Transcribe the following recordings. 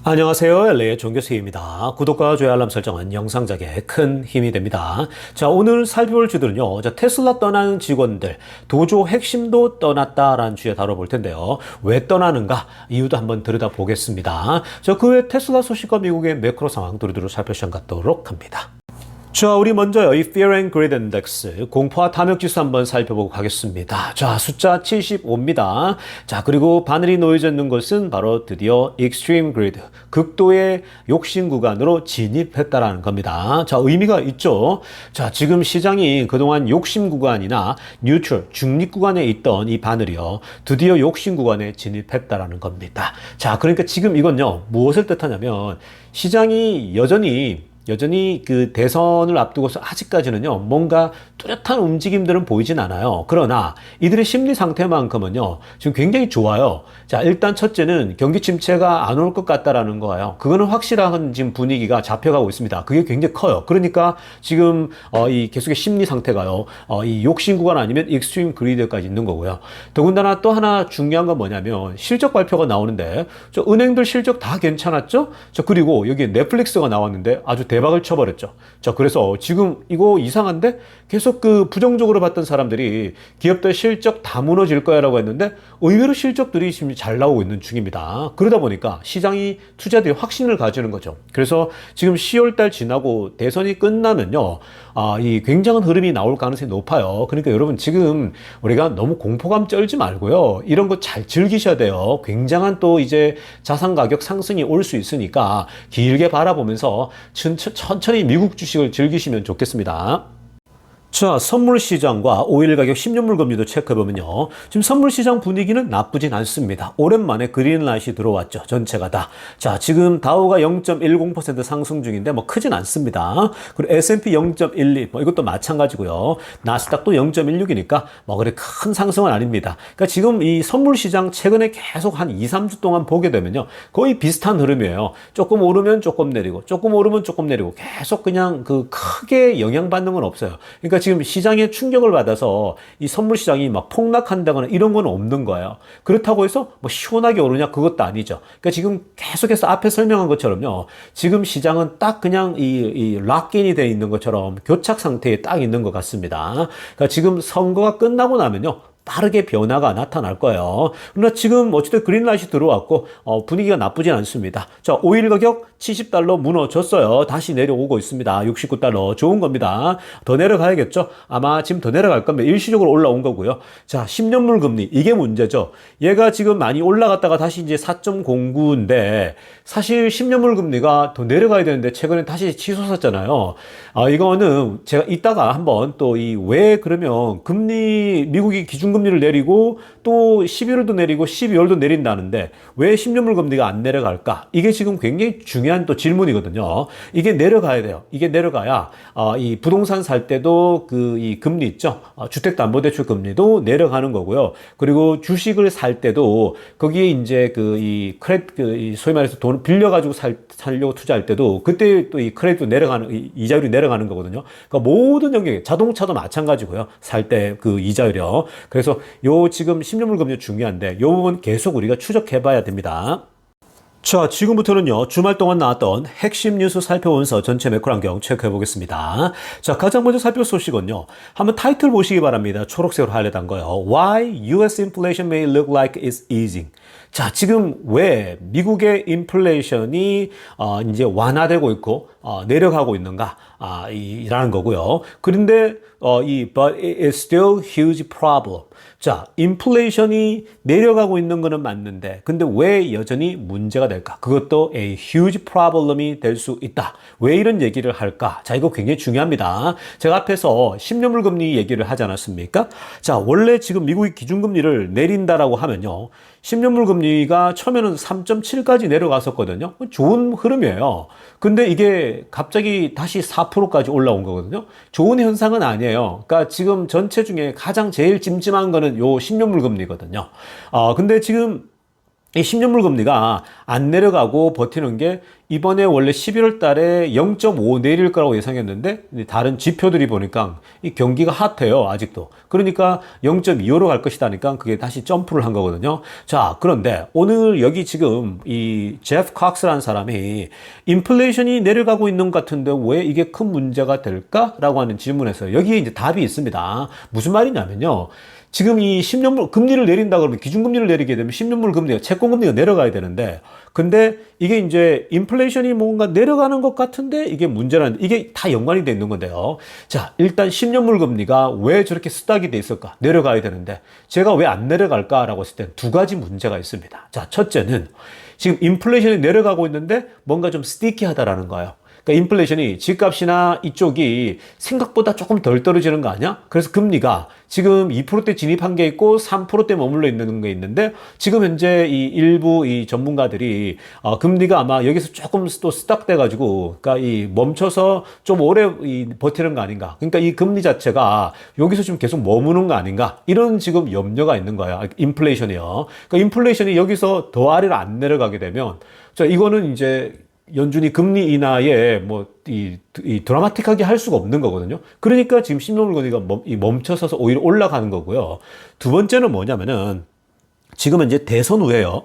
안녕하세요. LA의 종교수입니다. 구독과 좋아요 알람 설정은 영상 작에 큰 힘이 됩니다. 자, 오늘 살펴볼 주들은요. 테슬라 떠나는 직원들, 도조 핵심도 떠났다라는 주제 다뤄볼 텐데요. 왜 떠나는가? 이유도 한번 들여다보겠습니다. 자, 그 외 테슬라 소식과 미국의 매크로 상황 두루두루 살펴보도록 합니다. 자, 우리 먼저요, 이 Fear and Greed Index, 공포와 탐욕 지수 한번 살펴보고 가겠습니다. 자, 숫자 75입니다. 자, 그리고 바늘이 놓여져 있는 것은 바로 드디어 Extreme Greed, 극도의 욕심 구간으로 진입했다라는 겁니다. 자, 의미가 있죠. 자, 지금 시장이 그동안 욕심 구간이나 Neutral, 중립 구간에 있던 이 바늘이요, 드디어 욕심 구간에 진입했다라는 겁니다. 자, 그러니까 지금 이건요, 무엇을 뜻하냐면, 시장이 여전히 그 대선을 앞두고서 아직까지는요, 뭔가 뚜렷한 움직임들은 보이진 않아요. 그러나 이들의 심리 상태만큼은요, 지금 굉장히 좋아요. 자, 일단 첫째는 경기 침체가 안 올 것 같다라는 거예요. 그거는 확실한 지금 분위기가 잡혀가고 있습니다. 그게 굉장히 커요. 그러니까 지금 이 계속의 심리 상태가요, 이 욕심 구간 아니면 익스트림 그리드까지 있는 거고요. 더군다나 또 하나 중요한 건 뭐냐면 실적 발표가 나오는데, 저 은행들 실적 다 괜찮았죠? 자, 그리고 여기 넷플릭스가 나왔는데 아주 대박을 쳐버렸죠. 자, 그래서 지금 이거 이상한데? 계속 그 부정적으로 봤던 사람들이 기업들 실적 다 무너질 거야 라고 했는데 의외로 실적들이 지금 잘 나오고 있는 중입니다. 그러다 보니까 시장이 투자들이 확신을 가지는 거죠. 그래서 지금 10월 달 지나고 대선이 끝나면요, 이 굉장한 흐름이 나올 가능성이 높아요. 그러니까 여러분 지금 우리가 너무 공포감 쩔지 말고요, 이런 거 잘 즐기셔야 돼요. 굉장한 또 이제 자산 가격 상승이 올 수 있으니까 길게 바라보면서 천천히 미국 주식을 즐기시면 좋겠습니다. 자, 선물 시장과 오일 가격 10년물 금리도 체크해보면요, 지금 선물 시장 분위기는 나쁘진 않습니다. 오랜만에 그린라이트이 들어왔죠. 전체가 다. 자, 지금 다우가 0.10% 상승 중인데 뭐 크진 않습니다. 그리고 S&P 0.12, 뭐 이것도 마찬가지고요. 나스닥도 0.16이니까 뭐 그래 큰 상승은 아닙니다. 그러니까 지금 이 선물 시장 최근에 계속 한 2, 3주 동안 보게 되면요, 거의 비슷한 흐름이에요. 조금 오르면 조금 내리고, 조금 오르면 조금 내리고, 계속 그냥 그 크게 영향받는 건 없어요. 그러니까 지금 시장에 충격을 받아서 이 선물 시장이 막 폭락한다거나 이런 건 없는 거예요. 그렇다고 해서 뭐 시원하게 오르냐, 그것도 아니죠. 그러니까 지금 계속해서 앞에 설명한 것처럼요, 지금 시장은 딱 그냥 이 락인이 돼 있는 것처럼 교착 상태에 딱 있는 것 같습니다. 그러니까 지금 선거가 끝나고 나면요, 빠르게 변화가 나타날 거예요. 그러나 지금 어쨌든 그린라이트 들어왔고 분위기가 나쁘진 않습니다. 자, 오일 가격 70달러 무너졌어요. 다시 내려오고 있습니다. 69달러 좋은 겁니다. 더 내려가야겠죠. 아마 지금 더 내려갈 겁니다. 일시적으로 올라온 거고요. 자, 10년물 금리, 이게 문제죠. 얘가 지금 많이 올라갔다가 다시 이제 4.09인데 사실 10년물 금리가 더 내려가야 되는데 최근에 다시 치솟았잖아요. 이거는 제가 이따가 한번 또 이 왜 그러면 금리, 미국이 기준금리를 내리고 또 11월도 내리고 12월도 내린다는데 왜 10년물 금리가 안 내려갈까? 이게 지금 굉장히 중요한 또 질문이거든요. 이게 내려가야 돼요. 이게 내려가야 이 부동산 살 때도 그 이 금리 있죠. 주택담보대출 금리도 내려가는 거고요. 그리고 주식을 살 때도 거기에 이제 그 이 크레딧, 이 소위 말해서 돈 빌려가지고 살려고 투자할 때도 그때 또 이 크레딧도 내려가는, 이자율이 내려가는 거거든요. 그러니까 모든 영역에, 자동차도 마찬가지고요. 살 때 그 이자율이요. 그래서 요 지금 10년물 금리 중요한데 요 부분 계속 우리가 추적해 봐야 됩니다. 자, 지금부터는요, 주말 동안 나왔던 핵심 뉴스 살펴보면서 전체 매크로 환경 체크해 보겠습니다. 자, 가장 먼저 살펴볼 소식은요, 한번 타이틀 보시기 바랍니다. 초록색으로 하이라이트한 거예요. Why US inflation may look like it's easing. 자, 지금 왜 미국의 인플레이션이 이제 완화되고 있고 내려가고 있는가, 이라는 거고요. 그런데 but it's still huge problem. 자, 인플레이션이 내려가고 있는 거는 맞는데 근데 왜 여전히 문제가 될까? 그것도 a huge problem이 될 수 있다. 왜 이런 얘기를 할까? 자, 이거 굉장히 중요합니다. 제가 앞에서 10년물 금리 얘기를 하지 않았습니까? 자, 원래 지금 미국이 기준금리를 내린다라고 하면요, 10년물 금리가 처음에는 3.7까지 내려갔었거든요. 좋은 흐름이에요. 근데 이게 갑자기 다시 4%까지 올라온 거거든요. 좋은 현상은 아니에요. 그러니까 지금 전체 중에 가장 제일 찜찜한 거는 요 10년물 금리거든요. 근데 지금 이 10년물 금리가 안 내려가고 버티는 게 이번에 원래 11월 달에 0.5 내릴 거라고 예상했는데 다른 지표들이 보니까 이 경기가 핫해요, 아직도. 그러니까 0.25로 갈 것이다니까 그게 다시 점프를 한 거거든요. 자, 그런데 오늘 여기 지금 이 제프 콕스라는 사람이 인플레이션이 내려가고 있는 것 같은데 왜 이게 큰 문제가 될까라고 하는 질문에서 여기에 이제 답이 있습니다. 무슨 말이냐면요. 지금 이 10년물 금리를 내린다 그러면 기준금리를 내리게 되면 10년물 금리가 채권금리가 내려가야 되는데 근데 이게 이제 인플레이션이 뭔가 내려가는 것 같은데 이게 문제라는 이게 다 연관이 돼 있는 건데요. 자, 일단 10년물 금리가 왜 저렇게 스탁이 돼 있을까? 내려가야 되는데 제가 왜 안 내려갈까라고 했을 때 두 가지 문제가 있습니다. 자, 첫째는 지금 인플레이션이 내려가고 있는데 뭔가 좀 스티키하다라는 거예요. 그러니까 인플레이션이 집값이나 이쪽이 생각보다 조금 덜 떨어지는 거 아니야? 그래서 금리가 지금 2%대 진입한 게 있고 3%대 머물러 있는 게 있는데 지금 현재 이 일부 이 전문가들이 금리가 아마 여기서 조금 또 스탁돼 가지고 그러니까 이 멈춰서 좀 오래 버티는 거 아닌가? 그러니까 이 금리 자체가 여기서 좀 계속 머무는 거 아닌가? 이런 지금 염려가 있는 거야. 인플레이션이요. 그러니까 인플레이션이 여기서 더 아래로 안 내려가게 되면 자, 이거는 이제 연준이 금리 인하에 이 드라마틱하게 할 수가 없는 거거든요. 그러니까 지금 10년물 금리가 멈춰서서 오히려 올라가는 거고요. 두 번째는 뭐냐면은 지금은 이제 대선 후에요.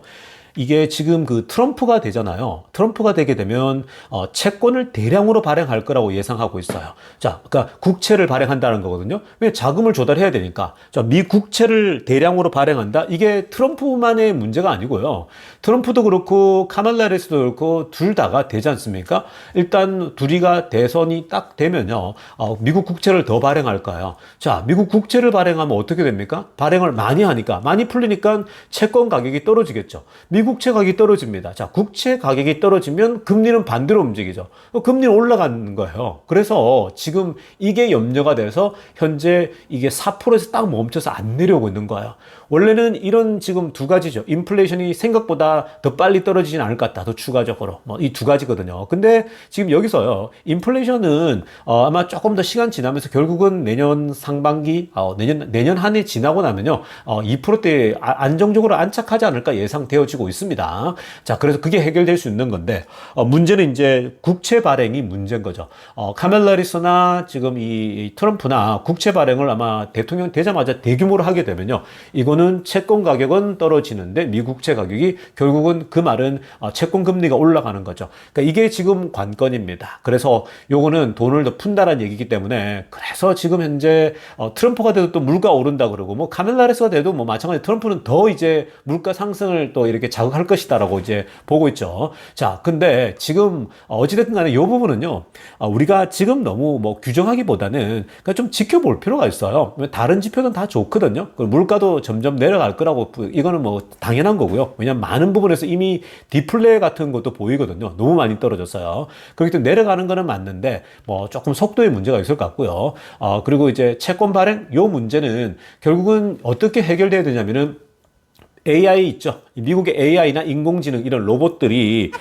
이게 지금 그 트럼프가 되잖아요. 트럼프가 되게 되면 채권을 대량으로 발행할 거라고 예상하고 있어요. 자, 그러니까 국채를 발행한다는 거거든요. 왜 자금을 조달해야 되니까. 자, 미 국채를 대량으로 발행한다. 이게 트럼프만의 문제가 아니고요. 트럼프도 그렇고 카말라 해리스도 그렇고 둘 다가 되지 않습니까? 일단 둘이가 대선이 딱 되면요. 미국 국채를 더 발행할 거예요. 자, 미국 국채를 발행하면 어떻게 됩니까? 발행을 많이 하니까 많이 풀리니까 채권 가격이 떨어지겠죠. 미국 국채 가격이 떨어집니다. 자, 국채 가격이 떨어지면 금리는 반대로 움직이죠. 금리는 올라가는 거예요. 그래서 지금 이게 염려가 돼서 현재 이게 4%에서 딱 멈춰서 안 내려오고 있는 거예요. 원래는 이런 지금 두 가지죠. 인플레이션이 생각보다 더 빨리 떨어지진 않을 것 같다. 더 추가적으로. 이 두 가지거든요. 근데 지금 여기서요. 인플레이션은 아마 조금 더 시간 지나면서 결국은 내년 상반기, 내년 한 해 지나고 나면요. 2%대 안정적으로 안착하지 않을까 예상되어지고 있습니다. 자, 그래서 그게 해결될 수 있는 건데, 문제는 이제 국채 발행이 문제인 거죠. 카멜라 해리스나 지금 이 트럼프나 국채 발행을 아마 대통령 되자마자 대규모로 하게 되면요. 이거는 채권 가격은 떨어지는데 미국채 가격이 결국은 그 말은 채권 금리가 올라가는 거죠. 그러니까 이게 지금 관건입니다. 그래서 요거는 돈을 더 푼다라는 얘기이기 때문에 그래서 지금 현재 트럼프가 돼도 또 물가 오른다 그러고 뭐 카멜라 해리스가 돼도 뭐 마찬가지 트럼프는 더 이제 물가 상승을 또 이렇게 자극할 것이다라고 이제 보고 있죠. 자, 근데 지금 어찌됐든 간에 이 부분은요. 우리가 지금 너무 뭐 규정하기보다는 그러니까 좀 지켜볼 필요가 있어요. 다른 지표는 다 좋거든요. 물가도 점점 내려갈 거라고 이거는 뭐 당연한 거고요. 왜냐하면 많은 부분에서 이미 디플레 같은 것도 보이거든요. 너무 많이 떨어졌어요. 그렇기 때문에 내려가는 거는 맞는데 뭐 조금 속도에 문제가 있을 것 같고요. 그리고 이제 채권 발행 요 문제는 결국은 어떻게 해결돼야 되냐면은 AI 있죠. 미국의 AI나 인공지능 이런 로봇들이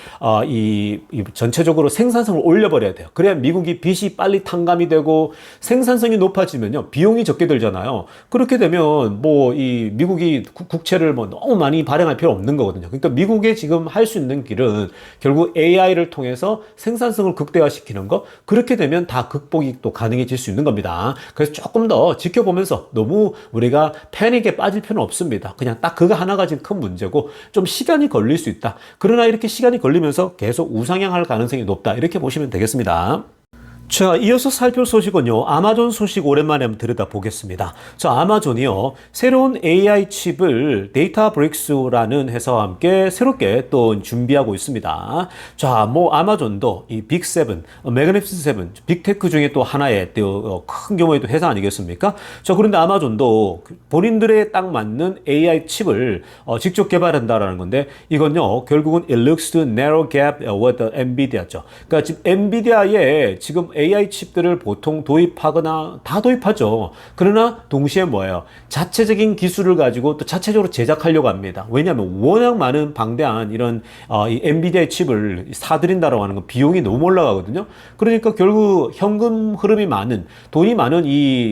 이 전체적으로 생산성을 올려버려야 돼요. 그래야 미국이 빚이 빨리 탕감이 되고 생산성이 높아지면요 비용이 적게 들잖아요. 그렇게 되면 뭐 이 미국이 국채를 뭐 너무 많이 발행할 필요 없는 거거든요. 그러니까 미국에 지금 할 수 있는 길은 결국 AI를 통해서 생산성을 극대화시키는 거. 그렇게 되면 다 극복이 또 가능해질 수 있는 겁니다. 그래서 조금 더 지켜보면서 너무 우리가 패닉에 빠질 필요는 없습니다. 그냥 딱 그거 하나가 지금 큰 문제고 좀 시간이 걸릴 수 있다. 그러나 이렇게 시간이 걸리면서 계속 우상향할 가능성이 높다. 이렇게 보시면 되겠습니다. 자, 이어서 살펴볼 소식은요. 아마존 소식 오랜만에 한번 들여다보겠습니다. 자, 아마존이요. 새로운 AI 칩을 데이터브릭스라는 회사와 함께 새롭게 또 준비하고 있습니다. 자, 뭐 아마존도 이 빅7, 매그니피센트 7, 빅테크 중에 또 하나의 또 큰 규모의 또 회사 아니겠습니까? 자, 그런데 아마존도 본인들에 딱 맞는 AI 칩을 직접 개발한다라는 건데 이건요. 결국은 it looks to narrow gap with NVIDIA죠. 그러니까 지금 엔비디아의 지금 AI 칩들을 보통 도입하거나 다 도입하죠. 그러나 동시에 뭐예요? 자체적인 기술을 가지고 또 자체적으로 제작하려고 합니다. 왜냐하면 워낙 많은 방대한 이런 이 엔비디아의 칩을 사들인다라고 하는 건 비용이 너무 올라가거든요. 그러니까 결국 현금 흐름이 많은 돈이 많은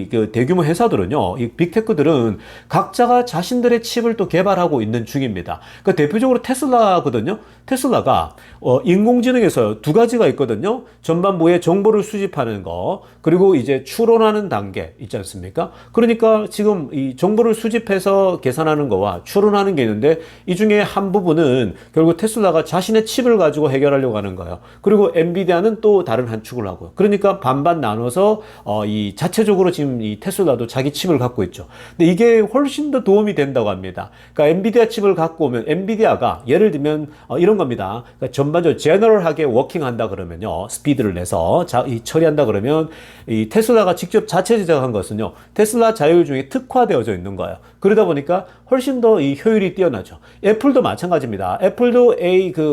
그 대규모 회사들은요, 이 빅테크들은 각자가 자신들의 칩을 또 개발하고 있는 중입니다. 그 대표적으로 테슬라거든요. 테슬라가 인공지능에서 두 가지가 있거든요. 전반부에 정보를 수집하는 거, 그리고 이제 추론하는 단계 있지 않습니까? 그러니까 지금 이 정보를 수집해서 계산하는 거와 추론하는 게 있는데, 이 중에 한 부분은 결국 테슬라가 자신의 칩을 가지고 해결하려고 하는 거예요. 그리고 엔비디아는 또 다른 한 축을 하고요. 그러니까 반반 나눠서 이 자체적으로 지금 이 테슬라도 자기 칩을 갖고 있죠. 근데 이게 훨씬 더 도움이 된다고 합니다. 그러니까 엔비디아 칩을 갖고 오면 엔비디아가 예를 들면 이런 겁니다. 그러니까 전반적으로 제너럴하게 워킹한다 그러면요, 스피드를 내서 처리한다 그러면 이 테슬라가 직접 자체 제작한 것은요, 테슬라 자율 중에 특화되어져 있는 거예요. 그러다 보니까 훨씬 더 이 효율이 뛰어나죠. 애플도 마찬가지입니다. 애플도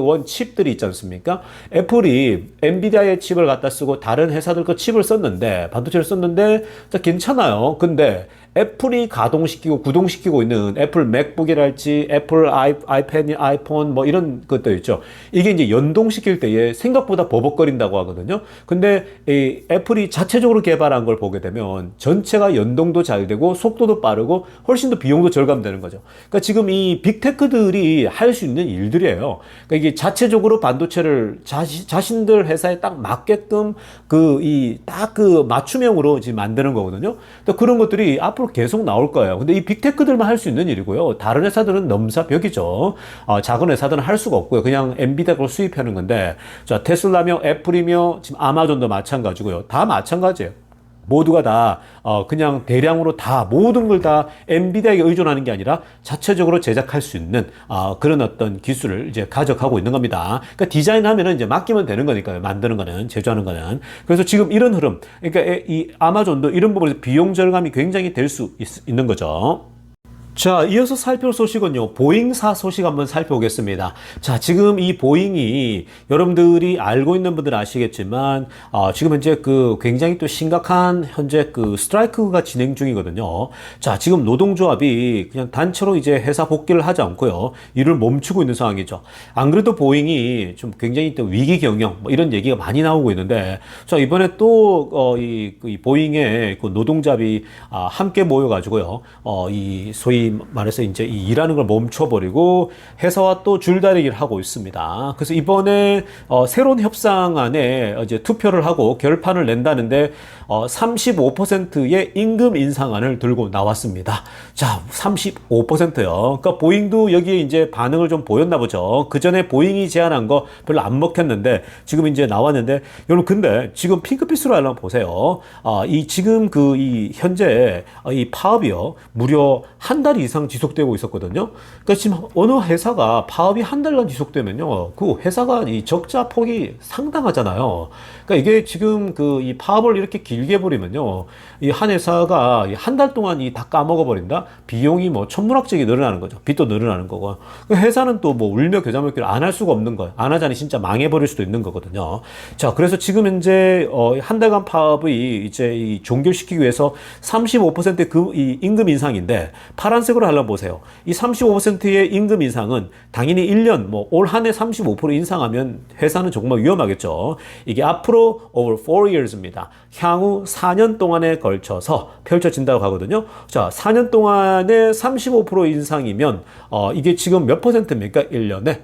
원 칩들이 있지 않습니까? 애플이 엔비디아의 칩을 갖다 쓰고 다른 회사들 거 칩을 썼는데, 반도체를 썼는데 괜찮아요. 근데 애플이 가동시키고 구동시키고 있는 애플 맥북이랄지 애플 아이패드, 아이폰 뭐 이런 것들 있죠. 이게 이제 연동시킬 때에 생각보다 버벅거린다고 하거든요. 근데 이 애플이 자체적으로 개발한 걸 보게 되면 전체가 연동도 잘 되고 속도도 빠르고 훨씬 더 비용도 절감되는 거죠. 그러니까 지금 이 빅테크들이 할 수 있는 일들이에요. 그러니까 이게 자체적으로 반도체를 자신들 회사에 딱 맞게끔 딱 맞춤형으로 지금 만드는 거거든요. 또 그런 것들이 앞으로 계속 나올 거예요. 근데 이 빅테크들만 할 수 있는 일이고요. 다른 회사들은 넘사벽이죠. 작은 회사들은 할 수가 없고요. 그냥 엔비디아 걸 수입하는 건데, 자, 테슬라며 애플이며 지금 아마존도 마찬가지고요. 다 마찬가지예요. 모두가 다 그냥 대량으로 다 모든 걸 다 엔비디아에게 의존하는 게 아니라 자체적으로 제작할 수 있는 그런 어떤 기술을 이제 가져가고 있는 겁니다. 그러니까 디자인하면은 이제 맡기면 되는 거니까요. 만드는 거는, 제조하는 거는. 그래서 지금 이런 흐름, 그러니까 이 아마존도 이런 부분에서 비용 절감이 굉장히 될 수 있는 거죠. 자, 이어서 살펴볼 소식은요, 보잉사 소식 한번 살펴보겠습니다. 자, 지금 이 보잉이 여러분들이 알고 있는 분들은 아시겠지만, 지금 현재 굉장히 또 심각한 현재 스트라이크가 진행 중이거든요. 자, 지금 노동조합이 그냥 단체로 이제 회사 복귀를 하지 않고요, 일을 멈추고 있는 상황이죠. 안 그래도 보잉이 좀 굉장히 또 위기 경영, 뭐 이런 얘기가 많이 나오고 있는데, 자, 이번에 또, 이 보잉의 노동조합이, 함께 모여가지고요, 소위 말해서 이제 이 일하는 걸 멈춰버리고 회사와 또 줄다리기를 하고 있습니다. 그래서 이번에 새로운 협상안에 이제 투표를 하고 결판을 낸다는데 35%의 임금 인상안을 들고 나왔습니다. 자, 35%요. 그러니까 보잉도 여기에 이제 반응을 좀 보였나 보죠. 그 전에 보잉이 제안한 거 별로 안 먹혔는데 지금 이제 나왔는데, 여러분 근데 지금 핑크빛으로 한번 보세요. 지금 현재 이 파업이요, 무려 한 달 이상 지속되고 있었거든요. 그러니까 지금 어느 회사가 파업이 한 달간 지속되면요, 그 회사가 이 적자 폭이 상당하잖아요. 그러니까 이게 지금 이 파업을 이렇게 길게 버리면요, 이 한 회사가 한 달 동안 다 까먹어 버린다? 비용이 뭐 천문학적이 늘어나는 거죠. 빚도 늘어나는 거고. 회사는 또 뭐 울며 겨자 먹기를 안 할 수가 없는 거예요. 안 하자니 진짜 망해버릴 수도 있는 거거든요. 자, 그래서 지금 현재 한 달간 파업이 이제 종결시키기 위해서 35%의 이 임금 인상인데, 파란색으로 하려면 보세요. 이 35%의 임금 인상은 당연히 1년, 뭐 올 한 해 35% 인상하면 회사는 정말 위험하겠죠. 이게 앞으로 over 4 years입니다. 향후 4년 동안에 걸쳐서 펼쳐진다고 하거든요. 자, 4년 동안에 35% 인상이면 이게 지금 몇 퍼센트입니까? 1년에?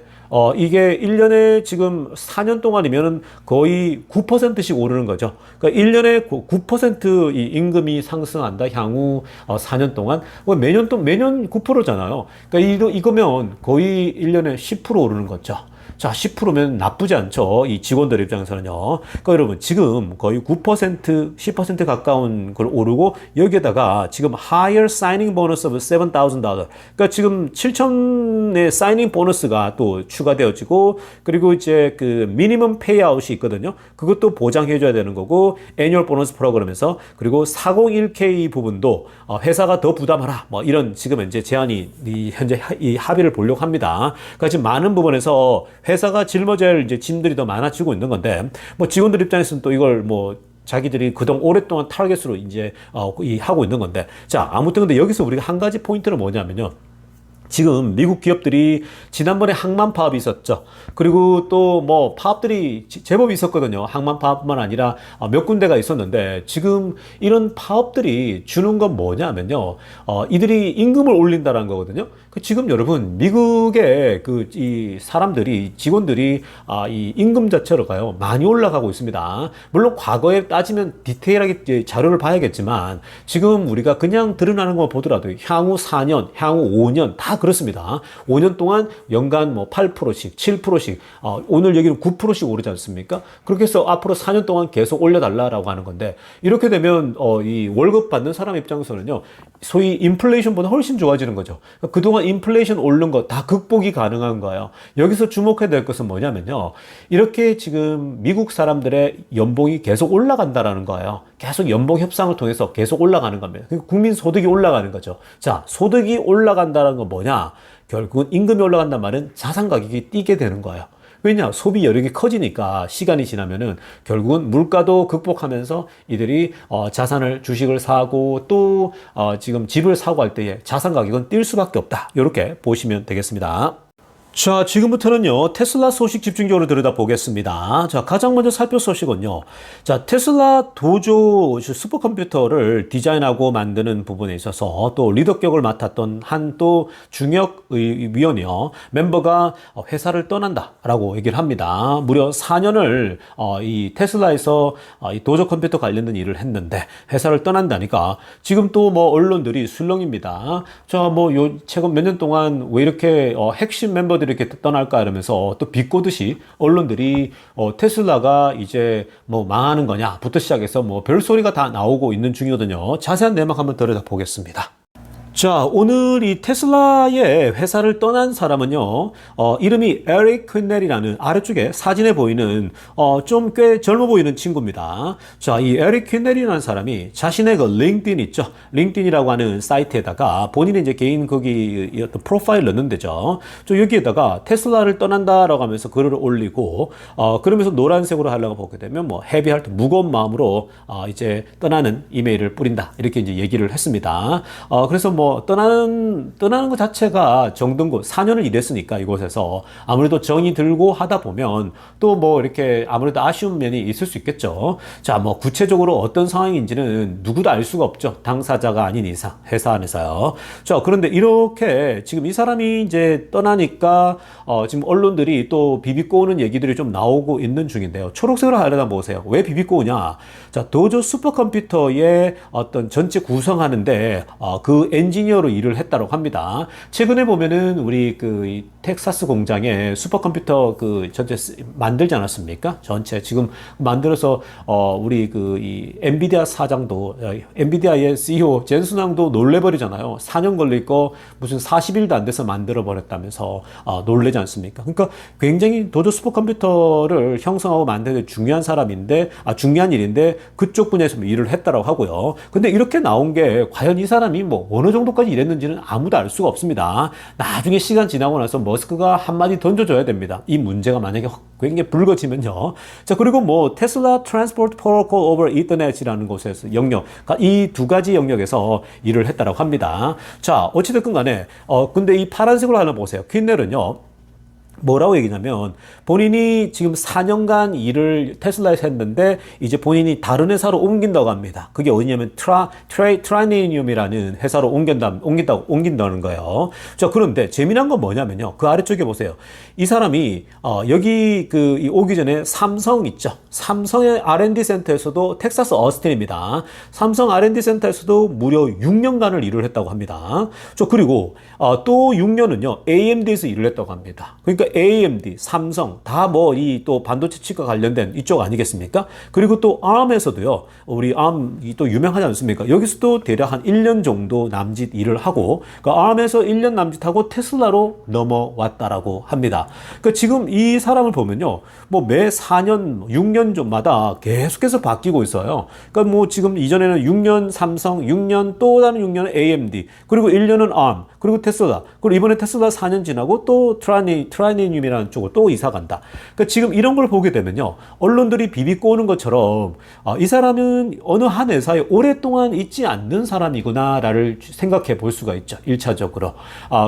이게 1년에 지금 4년 동안이면은 거의 9%씩 오르는 거죠. 그러니까 1년에 9% 이 임금이 상승한다. 향후 4년 동안. 매년 9%잖아요. 그러니까 이거면 거의 1년에 10% 오르는 거죠. 자, 10%면 나쁘지 않죠. 이 직원들 입장에서는요. 그러니까 여러분, 지금 거의 9%, 10% 가까운 걸 오르고, 여기에다가 지금 higher signing bonus of $7,000. 그러니까 지금 7,000의 사이닝 보너스가 또 추가되어지고, 그리고 이제 미니멈 페이아웃이 있거든요. 그것도 보장해줘야 되는 거고, 애뉴얼 보너스 프로그램에서, 그리고 401k 부분도 회사가 더 부담하라. 뭐 이런 지금 현재 제안이 현재 이 합의를 보려고 합니다. 그러니까 지금 많은 부분에서 회사가 짊어져야 할 이제 짐들이 더 많아지고 있는 건데, 뭐 직원들 입장에서는 또 이걸 뭐 자기들이 그동안 오랫동안 타겟으로 이제 하고 있는 건데, 자, 아무튼 근데 여기서 우리가 한 가지 포인트는 뭐냐면요. 지금 미국 기업들이 지난번에 항만 파업이 있었죠. 그리고 또 뭐 파업들이 제법 있었거든요. 항만 파업뿐만 아니라 몇 군데가 있었는데, 지금 이런 파업들이 주는 건 뭐냐면요. 이들이 임금을 올린다는 거거든요. 지금 여러분 미국의 이 사람들이, 직원들이 이 임금 자체로가요 많이 올라가고 있습니다. 물론 과거에 따지면 디테일하게 자료를 봐야겠지만, 지금 우리가 그냥 드러나는 거 보더라도 향후 4년, 향후 5년 다 그렇습니다. 5년 동안 연간 뭐 8%씩, 7%씩, 오늘 여기는 9%씩 오르지 않습니까? 그렇게 해서 앞으로 4년 동안 계속 올려달라라고 하는 건데, 이렇게 되면 이 월급 받는 사람 입장에서는요, 소위 인플레이션보다 훨씬 좋아지는 거죠. 그동안 인플레이션 오른 거 다 극복이 가능한 거예요. 여기서 주목해야 될 것은 뭐냐면요, 이렇게 지금 미국 사람들의 연봉이 계속 올라간다라는 거예요. 계속 연봉 협상을 통해서 계속 올라가는 겁니다. 국민 소득이 올라가는 거죠. 자, 소득이 올라간다는 건 뭐냐? 결국은 임금이 올라간단 말은 자산 가격이 뛰게 되는 거예요. 왜냐? 소비 여력이 커지니까 시간이 지나면은 결국은 물가도 극복하면서 이들이 자산을, 주식을 사고 또 지금 집을 사고 할 때에 자산 가격은 뛸 수밖에 없다. 이렇게 보시면 되겠습니다. 자, 지금부터는요, 테슬라 소식 집중적으로 들여다보겠습니다. 자, 가장 먼저 살펴볼 소식은요. 자, 테슬라 도조 슈퍼컴퓨터를 디자인하고 만드는 부분에 있어서 또 리더격을 맡았던 한 또 중역 위원이요, 멤버가 회사를 떠난다라고 얘기를 합니다. 무려 4년을 이 테슬라에서 이 도조 컴퓨터 관련된 일을 했는데 회사를 떠난다니까 지금 또 뭐 언론들이 술렁입니다. 자, 뭐 요 최근 몇 년 동안 왜 이렇게 핵심 멤버들이 이렇게 떠날까 이러면서 또 비꼬듯이 언론들이 테슬라가 이제 뭐 망하는 거냐부터 시작해서 뭐 별소리가 다 나오고 있는 중이거든요. 자세한 내용 한번 들여다보겠습니다. 자, 오늘 이 테슬라의 회사를 떠난 사람은요, 이름이 에릭 퀸넬이라는, 아래쪽에 사진에 보이는, 좀 꽤 젊어 보이는 친구입니다. 자, 이 에릭 퀸넬이라는 사람이 자신의 그 링크드인 있죠? 링크드인이라고 하는 사이트에다가 본인의 이제 개인 거기 어떤 프로파일 넣는 데죠. 저 여기에다가 테슬라를 떠난다라고 하면서 글을 올리고, 그러면서 노란색으로 하려고 보게 되면 뭐, 헤비할 때 무거운 마음으로, 이제 떠나는 이메일을 뿌린다. 이렇게 이제 얘기를 했습니다. 그래서 뭐, 떠나는 것 자체가 정등고 4년을 일했으니까 이곳에서 아무래도 정이 들고 하다 보면 또 뭐 이렇게 아무래도 아쉬운 면이 있을 수 있겠죠. 자, 뭐 구체적으로 어떤 상황인지는 누구도 알 수가 없죠. 당사자가 아닌 이상, 회사 안에서요. 자, 그런데 이렇게 지금 이 사람이 이제 떠나니까 지금 언론들이 또 비비꼬는 얘기들이 좀 나오고 있는 중인데요. 초록색으로 하려다 보세요. 왜 비비꼬냐? 자, 도조 슈퍼컴퓨터의 어떤 전체 구성하는데 그 엔지니어로 일을 했다고 합니다. 최근에 보면은 우리 이 텍사스 공장에 슈퍼컴퓨터 전체 만들지 않았습니까? 전체 지금 만들어서 우리 이 엔비디아 사장도, 엔비디아의 CEO 젠슨왕도 놀래버리잖아요. 4년 걸릴 거 무슨 40일도 안 돼서 만들어 버렸다면서 놀래지 않습니까? 그러니까 굉장히 도조 슈퍼컴퓨터를 형성하고 만드는 중요한 사람인데, 중요한 일인데 그쪽 분야에서 일을 했다고 하고요. 근데 이렇게 나온 게 과연 이 사람이 뭐 어느 정도까지 일했는지는 아무도 알 수가 없습니다. 나중에 시간 지나고 나서 머스크가 한마디 던져줘야 됩니다. 이 문제가 만약에 굉장히 불거지면요. 자, 그리고 뭐 테슬라 트랜스포트 프로토콜 오버 이더넷이라는 곳에서 영역, 이 두 가지 영역에서 일을 했다고 합니다. 자, 어찌됐든 간에 근데 이 파란색으로 하나 보세요. 퀸넬은요, 뭐라고 얘기냐면 본인이 지금 4년간 일을 테슬라에서 했는데 이제 본인이 다른 회사로 옮긴다고 합니다. 그게 어디냐면 트라이니움이라는 회사로 옮긴다는 거예요. 자, 그런데 재미난 건 뭐냐면요, 그 아래쪽에 보세요. 이 사람이 여기 오기 전에 삼성 있죠. 삼성의 R&D 센터에서도, 텍사스 어스틴입니다. 삼성 R&D 센터에서도 무려 6년간을 일을 했다고 합니다. 저 그리고 또 6년은요 AMD에서 일을 했다고 합니다. 그러니까 AMD, 삼성 다 뭐 이 또 반도체 칩과 관련된 이쪽 아니겠습니까? 그리고 또 ARM에서도요, 우리 ARM 또 유명하지 않습니까? 여기서도 대략 한 1년 정도 남짓 일을 하고, 그러니까 ARM에서 1년 남짓하고 테슬라로 넘어왔다라고 합니다. 그러니까 지금 이 사람을 보면요, 뭐 매 4년, 6년 전마다 계속해서 바뀌고 있어요. 그러니까 뭐 지금 이전에는 6년 삼성, 6년 또 다른 6년은 AMD, 그리고 1년은 ARM, 그리고 테슬라. 그리고 이번에 테슬라 4년 지나고 또 트라이니움이라는 쪽으로 또 이사 간다. 그러니까 지금 이런 걸 보게 되면요. 언론들이 비비꼬 오는 것처럼 이 사람은 어느 한 회사에 오랫동안 있지 않는 사람이구나를 생각해 볼 수가 있죠. 1차적으로.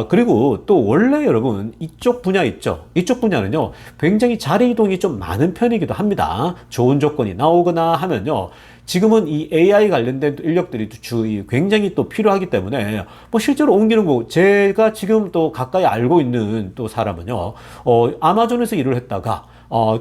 그리고 또 원래 여러분 이쪽 분야 있죠. 이쪽 분야는요. 굉장히 자리 이동이 좀 많은 편이기도 합니다. 좋은 조건이 나오거나 하면요. 지금은 이 AI 관련된 인력들이 굉장히 또 필요하기 때문에 뭐 실제로 옮기는 거 제가 지금 또 가까이 알고 있는 또 사람은요. 아마존에서 일을 했다가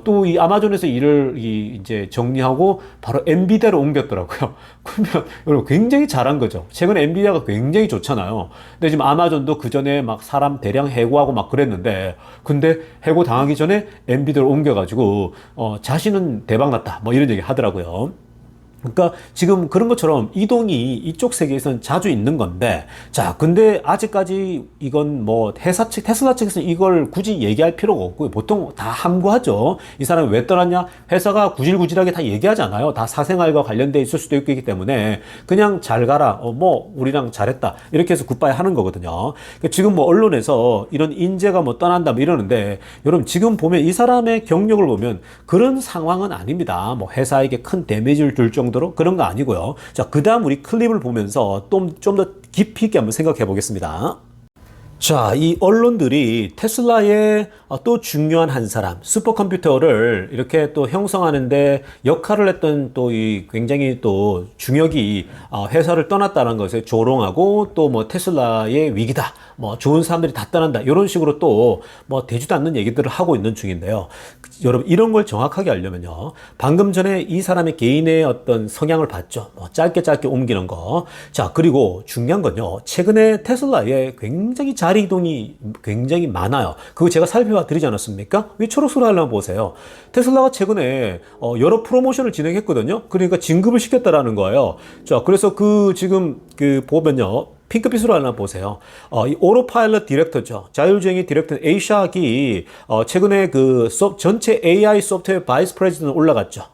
또 이 아마존에서 일을 이제 정리하고 바로 엔비디아로 옮겼더라고요. 그러면 여러분 굉장히 잘한 거죠. 최근에 엔비디아가 굉장히 좋잖아요. 근데 지금 아마존도 그 전에 막 사람 대량 해고하고 막 그랬는데 근데 해고 당하기 전에 엔비디아로 옮겨가지고 자신은 대박 났다. 뭐 이런 얘기 하더라고요. 그러니까 지금 그런 것처럼 이동이 이쪽 세계에서는 자주 있는 건데, 자, 근데 아직까지 이건 뭐 회사 측, 테슬라 측에서 이걸 굳이 얘기할 필요가 없고, 보통 다 함구하죠. 이 사람이 왜 떠났냐? 회사가 구질구질하게 다 얘기하지 않아요. 다 사생활과 관련돼 있을 수도 있기 때문에, 그냥 잘 가라. 뭐, 우리랑 잘했다. 이렇게 해서 굿바이 하는 거거든요. 그러니까 지금 뭐 언론에서 이런 인재가 뭐 떠난다 뭐 이러는데, 여러분 지금 보면 이 사람의 경력을 보면 그런 상황은 아닙니다. 뭐 회사에게 큰 데미지를 줄 정도 정도로 그런 거 아니고요. 자, 그 다음 우리 클립을 보면서 좀 더 깊이 있게 한번 생각해 보겠습니다. 자, 이 언론들이 테슬라의 또 중요한 한 사람, 슈퍼컴퓨터를 이렇게 또 형성하는데 역할을 했던 또 이 굉장히 또 중역이 회사를 떠났다는 것에 조롱하고 또 뭐 테슬라의 위기다, 뭐 좋은 사람들이 다 떠난다, 이런 식으로 또 뭐 되지도 않는 얘기들을 하고 있는 중인데요. 여러분, 이런 걸 정확하게 알려면요. 방금 전에 이 사람의 개인의 어떤 성향을 봤죠. 뭐 짧게 옮기는 거. 자, 그리고 중요한 건요. 최근에 테슬라에 굉장히 자리 이동이 굉장히 많아요. 그거 제가 살펴봐 드리지 않았습니까? 왜 초록색으로 하려면 보세요. 테슬라가 최근에 여러 프로모션을 진행했거든요. 그러니까 진급을 시켰다라는 거예요. 자, 그래서 지금 보면요. 핑크빛으로 하나 보세요. 이 오토파일럿 디렉터죠. 자율주행의 디렉터 에이샥이 최근에 전체 AI 소프트웨어 바이스 프레지던트 올라갔죠.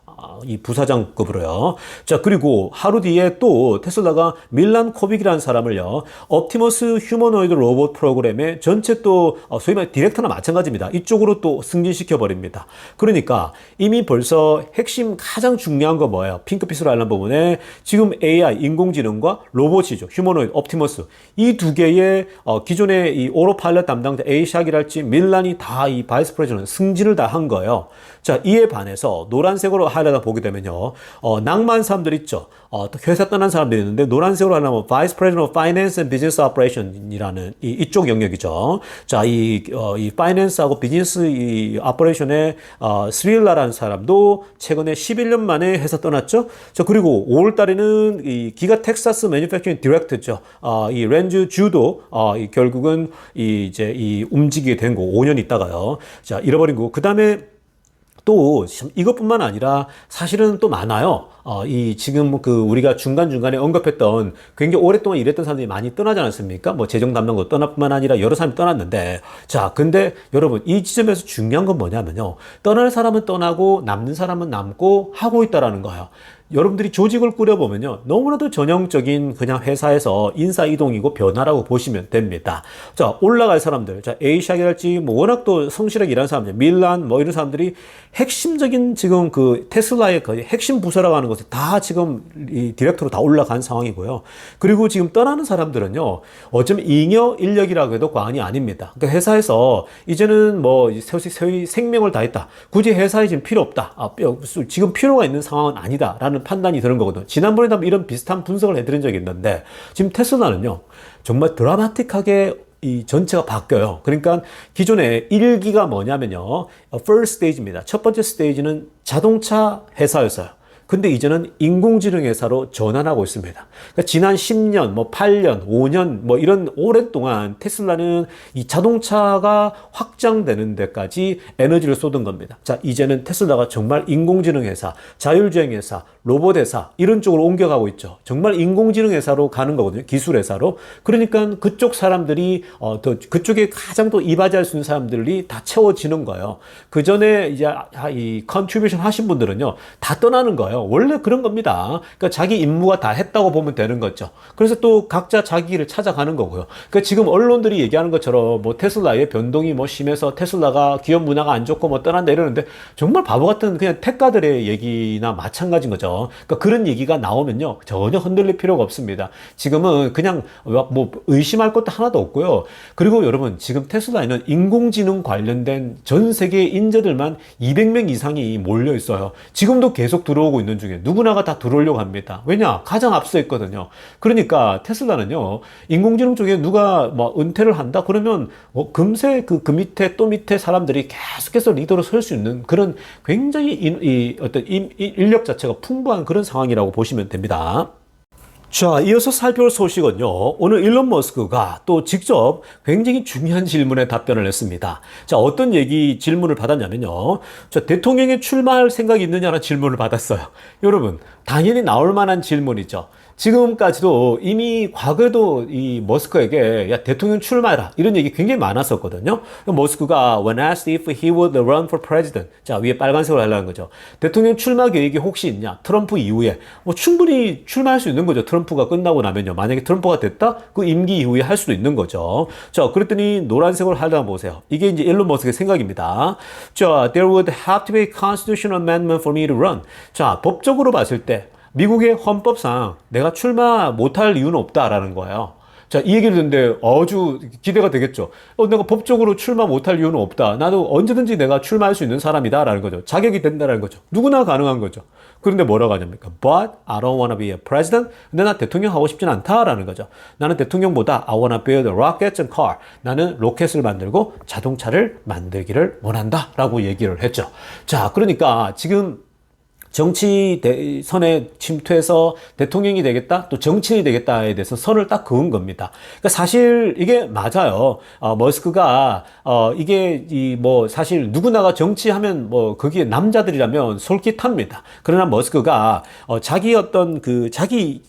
이 부사장급으로요. 자, 그리고 하루 뒤에 또 테슬라가 밀란 코빅이라는 사람을요, 옵티머스 휴머노이드 로봇 프로그램의 전체 또 소위 말해 디렉터나 마찬가지입니다. 이쪽으로 또 승진시켜 버립니다. 그러니까 이미 벌써 핵심 가장 중요한 거 뭐예요? 핑크빛으로 알는 부분에 지금 AI 인공지능과 로봇이죠. 휴머노이드, 옵티머스 이 두 개의 기존의 이 오토파일럿 담당자 에이샥이랄지 밀란이 다 이 바이스 프레지던트 승진을 다 한 거예요. 자, 이에 반해서 노란색으로 하려다 보게 되면요, 낭만 사람들 있죠. 또 회사 떠난 사람들이 있는데 노란색으로 하려면 Vice President of Finance and Business Operation이라는 이쪽 영역이죠. 자, 이 파이낸스하고 비즈니스 이 오퍼레이션의 스릴라라는 사람도 최근에 11년 만에 회사 떠났죠. 자, 그리고 5월 달에는 이 기가 텍사스 매니팩처링 디렉터죠. 이 렌즈 주도 결국은 이제 움직이게 된 거 5년 있다가요. 자, 잃어버린 거. 그다음에 또 이것뿐만 아니라 사실은 또 많아요. 지금 우리가 중간중간에 언급했던 굉장히 오랫동안 일했던 사람들이 많이 떠나지 않았습니까? 뭐 재정 담당도 떠날 뿐만 아니라 여러 사람이 떠났는데, 자, 근데 여러분 이 지점에서 중요한 건 뭐냐면요. 떠날 사람은 떠나고 남는 사람은 남고 하고 있다라는 거예요. 여러분들이 조직을 꾸려보면요. 너무나도 전형적인 그냥 회사에서 인사이동이고 변화라고 보시면 됩니다. 자, 올라갈 사람들. 자, 에이샥이랄지 뭐 워낙 또 성실하게 일하는 사람들, 밀란 뭐 이런 사람들이 핵심적인 지금 테슬라의 거의 핵심 부서라고 하는 것을 다 지금 이 디렉터로 다 올라간 상황이고요. 그리고 지금 떠나는 사람들은요. 어쩌면 잉여 인력이라고 해도 과언이 아닙니다. 그러니까 회사에서 이제는 뭐 소위 생명을 다했다. 굳이 회사에 지금 필요 없다. 지금 필요가 있는 상황은 아니다라는 판단이 드는 거거든요. 지난번에도 이런 비슷한 분석을 해드린 적이 있는데 지금 테슬라는요. 정말 드라마틱하게 이 전체가 바뀌어요. 그러니까 기존에 1기가 뭐냐면요. first stage입니다. 첫 번째 스테이지는 자동차 회사였어요. 근데 이제는 인공지능 회사로 전환하고 있습니다. 그러니까 지난 10년, 뭐 8년, 5년, 뭐 이런 오랫동안 테슬라는 이 자동차가 확장되는 데까지 에너지를 쏟은 겁니다. 자, 이제는 테슬라가 정말 인공지능 회사, 자율주행 회사, 로봇 회사 이런 쪽으로 옮겨가고 있죠. 정말 인공지능 회사로 가는 거거든요. 기술 회사로. 그러니까 그쪽 사람들이 그쪽에 가장 또 이바지할 수 있는 사람들이 다 채워지는 거예요. 그 전에 이제 이 컨트리뷰션 하신 분들은요, 다 떠나는 거예요. 거예요. 원래 그런 겁니다. 그러니까 자기 임무가 다 했다고 보면 되는 거죠. 그래서 또 각자 자기 길을 찾아가는 거고요. 그러니까 지금 언론들이 얘기하는 것처럼 뭐 테슬라의 변동이 뭐 심해서 테슬라가 기업 문화가 안 좋고 뭐 떠난다 이러는데 정말 바보 같은 그냥 택가들의 얘기나 마찬가지인 거죠. 그러니까 그런 얘기가 나오면요. 전혀 흔들릴 필요가 없습니다. 지금은 그냥 뭐 의심할 것도 하나도 없고요. 그리고 여러분 지금 테슬라에는 인공지능 관련된 전 세계 인재들만 200명 이상이 몰려 있어요. 지금도 계속 들어오고 있는 중에 누구나가 다 들어오려고 합니다. 왜냐? 가장 앞서 있거든요. 그러니까 테슬라는요. 인공지능 쪽에 누가 뭐 은퇴를 한다? 그러면 금세 그 밑에 또 밑에 사람들이 계속해서 리더로 설 수 있는 그런 굉장히 어떤 인력 자체가 풍부한 그런 상황이라고 보시면 됩니다. 자, 이어서 살펴볼 소식은요. 오늘 일론 머스크가 또 직접 굉장히 중요한 질문에 답변을 했습니다. 자, 어떤 질문을 받았냐면요. 자, 대통령에 출마할 생각이 있느냐는 질문을 받았어요. 여러분, 당연히 나올 만한 질문이죠. 지금까지도 이미 과거에도 이 머스크에게 야, 대통령 출마해라 이런 얘기 굉장히 많았었거든요. 머스크가 when asked if he would run for president, 자 위에 빨간색으로 하려는 거죠. 대통령 출마 계획이 혹시 있냐? 트럼프 이후에 뭐 충분히 출마할 수 있는 거죠. 트럼프가 끝나고 나면요. 만약에 트럼프가 됐다? 그 임기 이후에 할 수도 있는 거죠. 자, 그랬더니 노란색으로 하려면 보세요. 이게 이제 일론 머스크의 생각입니다. 자, there would have to be a constitutional amendment for me to run. 자, 법적으로 봤을 때 미국의 헌법상 내가 출마 못할 이유는 없다라는 거예요. 자, 이 얘기를 듣는데 아주 기대가 되겠죠. 내가 법적으로 출마 못할 이유는 없다. 나도 언제든지 내가 출마할 수 있는 사람이다라는 거죠. 자격이 된다라는 거죠. 누구나 가능한 거죠. 그런데 뭐라고 하냐니까? But I don't want to be a president. 근데 나 대통령 하고 싶진 않다라는 거죠. 나는 대통령보다 I want to build rockets and car. 나는 로켓을 만들고 자동차를 만들기를 원한다라고 얘기를 했죠. 자, 그러니까 지금 정치 선에 침투해서 대통령이 되겠다, 또 정치인이 되겠다에 대해서 선을 딱 그은 겁니다. 그러니까 사실 이게 맞아요. 머스크가 이게 뭐 사실 누구나가 정치하면 뭐 거기에 남자들이라면 솔깃합니다. 그러나 머스크가 자기 어떤 자리,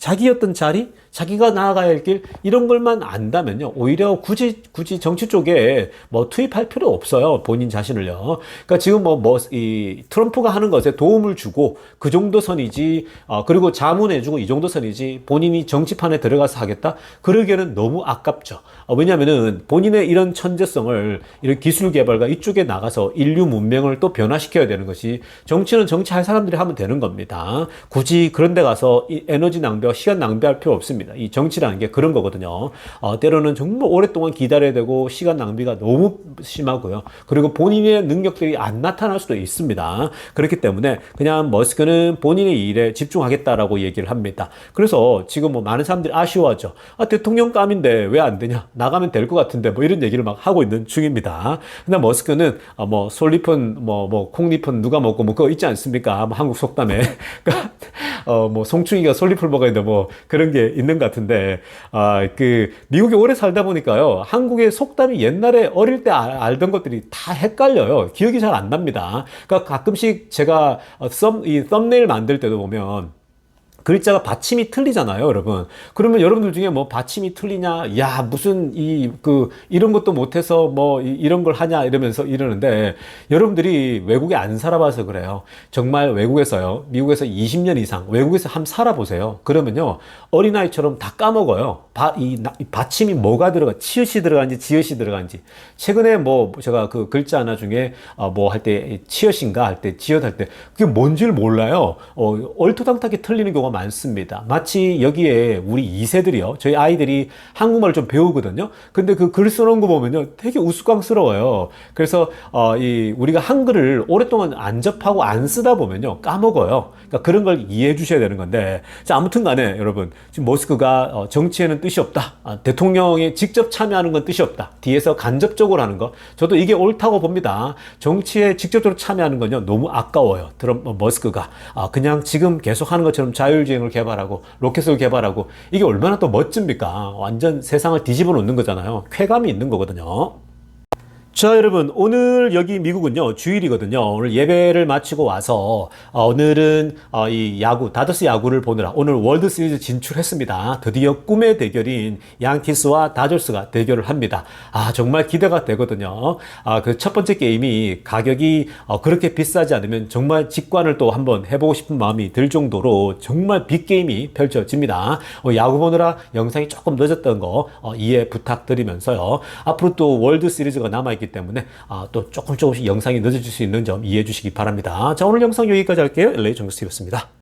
자기가 나아가야 할 길 이런 걸만 안다면요 오히려 굳이 정치 쪽에 뭐 투입할 필요 없어요. 본인 자신을요. 그러니까 지금 이 트럼프가 하는 것에 도움을 주고 그 정도 선이지 그리고 자문해주고 이 정도 선이지 본인이 정치판에 들어가서 하겠다 그러기에는 너무 아깝죠. 왜냐하면은 본인의 이런 천재성을 이런 기술 개발과 이쪽에 나가서 인류 문명을 또 변화시켜야 되는 것이 정치는 정치할 사람들이 하면 되는 겁니다. 굳이 그런 데 가서 이 에너지 낭비와 시간 낭비할 필요 없습니다. 이 정치라는 게 그런 거거든요. 때로는 정말 오랫동안 기다려야 되고 시간 낭비가 너무 심하고요. 그리고 본인의 능력들이 안 나타날 수도 있습니다. 그렇기 때문에 그냥 머스크는 본인의 일에 집중하겠다라고 얘기를 합니다. 그래서 지금 뭐 많은 사람들이 아쉬워하죠. 대통령감인데 왜 안 되냐? 나가면 될 것 같은데 뭐 이런 얘기를 막 하고 있는 중입니다. 근데 머스크는 뭐 솔잎은 뭐 콩잎은 누가 먹고 뭐 그거 있지 않습니까? 뭐 한국 속담에 뭐 송충이가 솔잎을 먹어야 돼 뭐 그런 게 있는 것 같은데 그 미국에 오래 살다 보니까요 한국의 속담이 옛날에 어릴 때 알던 것들이 다 헷갈려요. 기억이 잘 안 납니다. 그러니까 가끔씩 제가 이 썸네일 만들 때도 보면 글자가 받침이 틀리잖아요, 여러분. 그러면 여러분들 중에 뭐 받침이 틀리냐, 야, 무슨 이런 것도 못해서 뭐 이런 걸 하냐 이러면서 이러는데 여러분들이 외국에 안 살아봐서 그래요. 정말 외국에서요, 미국에서 20년 이상 외국에서 한번 살아보세요. 그러면요, 어린아이처럼 다 까먹어요. 이 받침이 뭐가 치읓이 들어간지 지읒이 들어간지. 최근에 뭐 제가 그 글자 하나 중에 뭐 할 때 치읓인가 할 때 지읒 할 때 그게 뭔지를 몰라요. 얼토당토하게 틀리는 경우가 많습니다. 마치 여기에 우리 2세들이요. 저희 아이들이 한국말을 좀 배우거든요. 근데 그 글 써놓은 거 보면요. 되게 우스꽝스러워요. 그래서 우리가 한글을 오랫동안 안 접하고 안 쓰다 보면요. 까먹어요. 그러니까 그런 걸 이해해 주셔야 되는 건데. 자, 아무튼 간에 여러분. 지금 머스크가 정치에는 뜻이 없다. 대통령에 직접 참여하는 건 뜻이 없다. 뒤에서 간접적으로 하는 거. 저도 이게 옳다고 봅니다. 정치에 직접적으로 참여하는 건요. 너무 아까워요. 머스크가. 그냥 지금 계속 하는 것처럼 자율주행을 개발하고 로켓을 개발하고 이게 얼마나 또 멋집니까? 완전 세상을 뒤집어 놓는 거잖아요. 쾌감이 있는 거거든요. 자, 여러분, 오늘 여기 미국은요, 주일이거든요. 오늘 예배를 마치고 와서, 오늘은, 이 야구, 다저스 야구를 보느라 오늘 월드 시리즈 진출했습니다. 드디어 꿈의 대결인 양키스와 다저스가 대결을 합니다. 아, 정말 기대가 되거든요. 그 첫 번째 게임이 가격이 그렇게 비싸지 않으면 정말 직관을 또 한번 해보고 싶은 마음이 들 정도로 정말 빅게임이 펼쳐집니다. 야구 보느라 영상이 조금 늦었던 거, 이해 부탁드리면서요. 앞으로 또 월드 시리즈가 남아있기 때문에 또 조금씩 영상이 늦어질 수 있는 점 이해해 주시기 바랍니다. 자, 오늘 영상 여기까지 할게요. LA 정규스티브였습니다.